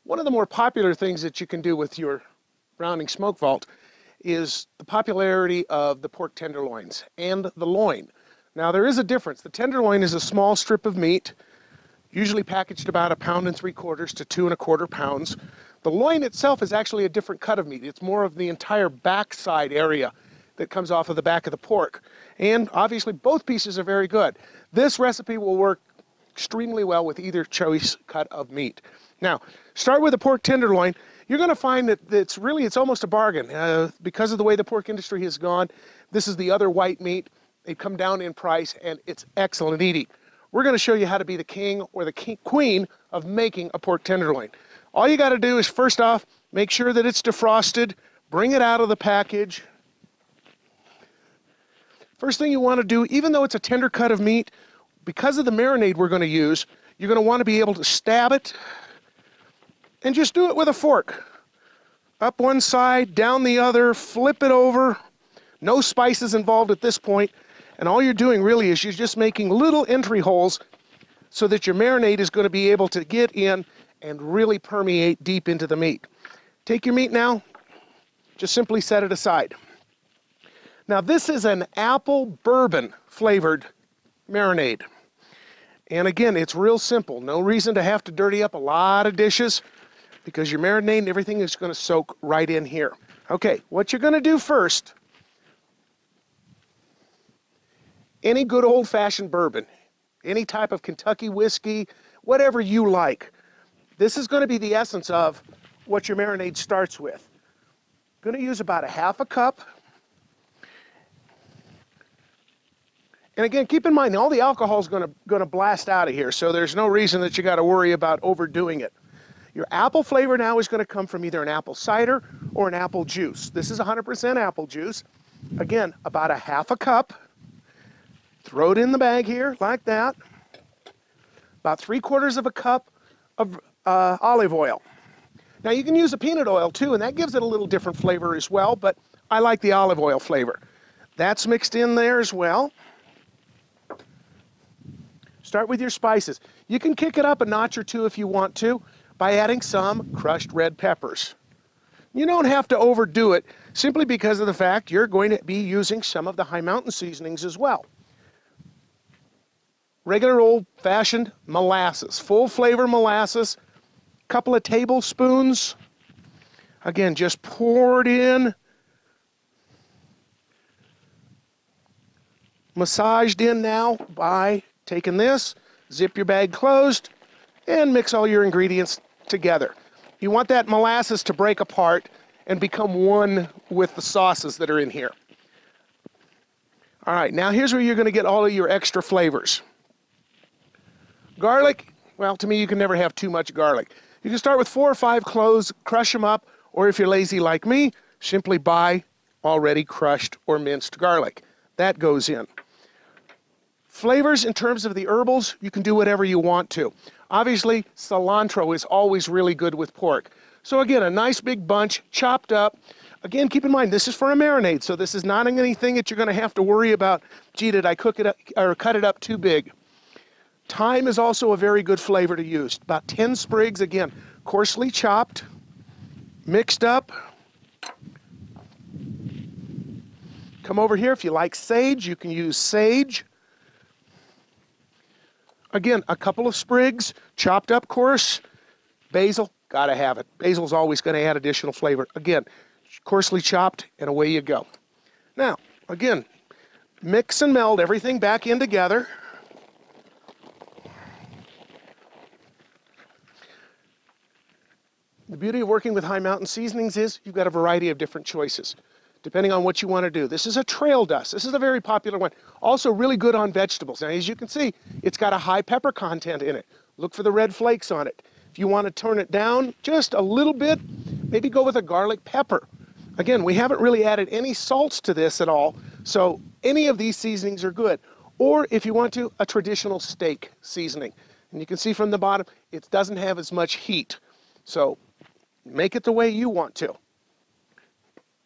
One of the more popular things that you can do with your Browning smoke vault is the popularity of the pork tenderloins and the loin. Now there is a difference. The tenderloin is a small strip of meat, usually packaged about 1 3/4 to 2 1/4 pounds. The loin itself is actually a different cut of meat. It's more of the entire backside area that comes off of the back of the pork. And obviously both pieces are very good. This recipe will work extremely well with either choice cut of meat. Now, start with the pork tenderloin. You're going to find that it's almost a bargain. Because of the way the pork industry has gone, this is the other white meat. They've come down in price, and it's excellent eating. We're going to show you how to be the king or the queen of making a pork tenderloin. All you got to do is, first off, make sure that it's defrosted. Bring it out of the package. First thing you want to do, even though it's a tender cut of meat, because of the marinade we're going to use, you're going to want to be able to stab it and just do it with a fork. Up one side, down the other, flip it over. No spices involved at this point. And all you're doing really is you're just making little entry holes so that your marinade is going to be able to get in and really permeate deep into the meat. Take your meat now, just simply set it aside. Now this is an apple bourbon flavored marinade. And again, it's real simple. No reason to have to dirty up a lot of dishes because your marinade and everything is going to soak right in here. Okay, what you're going to do first, any good old-fashioned bourbon, any type of Kentucky whiskey, whatever you like. This is going to be the essence of what your marinade starts with. Going to use about 1/2 cup. And again, keep in mind, all the alcohol is going to blast out of here, so there's no reason that you got to worry about overdoing it. Your apple flavor now is going to come from either an apple cider or an apple juice. This is 100% apple juice. Again, about 1/2 cup. Throw it in the bag here, like that. About 3/4 cup of olive oil. Now you can use a peanut oil too, and that gives it a little different flavor as well, but I like the olive oil flavor. That's mixed in there as well. Start with your spices. You can kick it up a notch or two if you want to by adding some crushed red peppers. You don't have to overdo it simply because of the fact you're going to be using some of the high mountain seasonings as well. Regular old-fashioned molasses, full flavor molasses, couple of tablespoons. Again, just pour it in. Massaged in now by taking this, zip your bag closed, and mix all your ingredients together. You want that molasses to break apart and become one with the sauces that are in here. All right, now here's where you're going to get all of your extra flavors. Garlic, well, to me, you can never have too much garlic. You can start with 4 or 5 cloves, crush them up, or if you're lazy like me, simply buy already crushed or minced garlic. That goes in. Flavors in terms of the herbals, you can do whatever you want to. Obviously, cilantro is always really good with pork. So again, a nice big bunch, chopped up. Again, keep in mind, this is for a marinade, so this is not anything that you're going to have to worry about, gee, did I cook it up or cut it up too big? Thyme is also a very good flavor to use. About 10 sprigs, again, coarsely chopped, mixed up. Come over here, if you like sage, you can use sage. Again, a couple of sprigs, chopped up coarse. Basil, gotta have it. Basil's always gonna add additional flavor. Again, coarsely chopped, and away you go. Now, again, mix and meld everything back in together. The beauty of working with high mountain seasonings is you've got a variety of different choices, depending on what you want to do. This is a trail dust. This is a very popular one. Also really good on vegetables. Now, as you can see, it's got a high pepper content in it. Look for the red flakes on it. If you want to turn it down just a little bit, maybe go with a garlic pepper. Again, we haven't really added any salts to this at all, so any of these seasonings are good. Or if you want to, a traditional steak seasoning. And you can see from the bottom, it doesn't have as much heat. So make it the way you want to.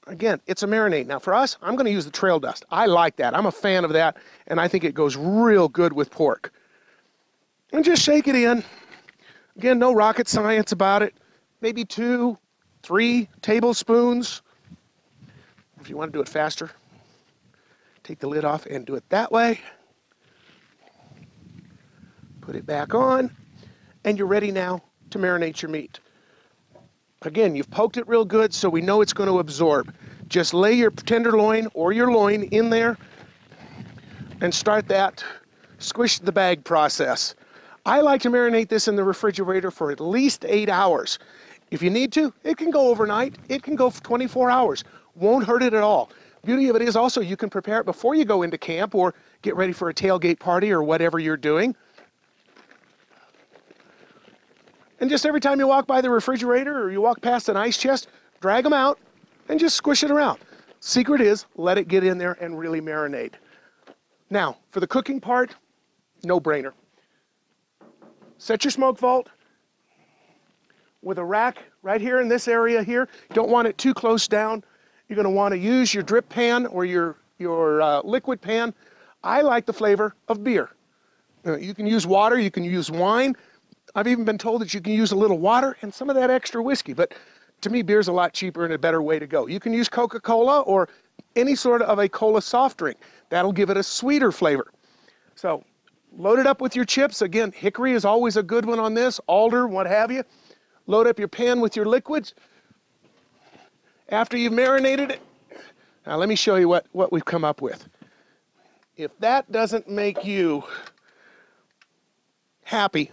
Again, it's a marinade. Now for us, I'm going to use the trail dust. I like that. I'm a fan of that, and I think it goes real good with pork. And just shake it in. Again, no rocket science about it. maybe 2, 3 tablespoons. If you want to do it faster, take the lid off and do it that way. Put it back on, and you're ready now to marinate your meat. Again, you've poked it real good so we know it's going to absorb. Just lay your tenderloin or your loin in there and start that squish the bag process. I like to marinate this in the refrigerator for at least 8 hours. If you need to, it can go overnight. It can go for 24 hours. Won't hurt it at all. Beauty of it is also you can prepare it before you go into camp or get ready for a tailgate party or whatever you're doing. And just every time you walk by the refrigerator or you walk past an ice chest, drag them out and just squish it around. Secret is, let it get in there and really marinate. Now, for the cooking part, no brainer. Set your smoke vault with a rack right here in this area here. You don't want it too close down. You're going to want to use your drip pan or your liquid pan. I like the flavor of beer. You can use water, you can use wine. I've even been told that you can use a little water and some of that extra whiskey, but to me, beer's a lot cheaper and a better way to go. You can use Coca-Cola or any sort of a cola soft drink. That'll give it a sweeter flavor. So, load it up with your chips. Again, hickory is always a good one on this, alder, what have you. Load up your pan with your liquids. After you've marinated it, now let me show you what we've come up with. If that doesn't make you happy,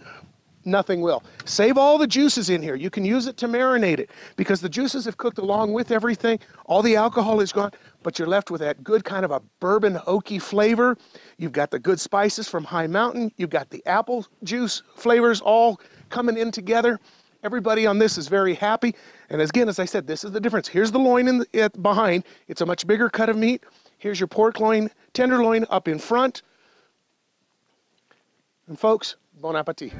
nothing will. Save all the juices in here. You can use it to marinate it because the juices have cooked along with everything. All the alcohol is gone, but you're left with that good kind of a bourbon oaky flavor. You've got the good spices from High Mountain. You've got the apple juice flavors all coming in together. Everybody on this is very happy. And again, as I said, this is the difference. Here's the loin behind. It's a much bigger cut of meat. Here's your pork loin, tenderloin up in front. And folks, bon appetit.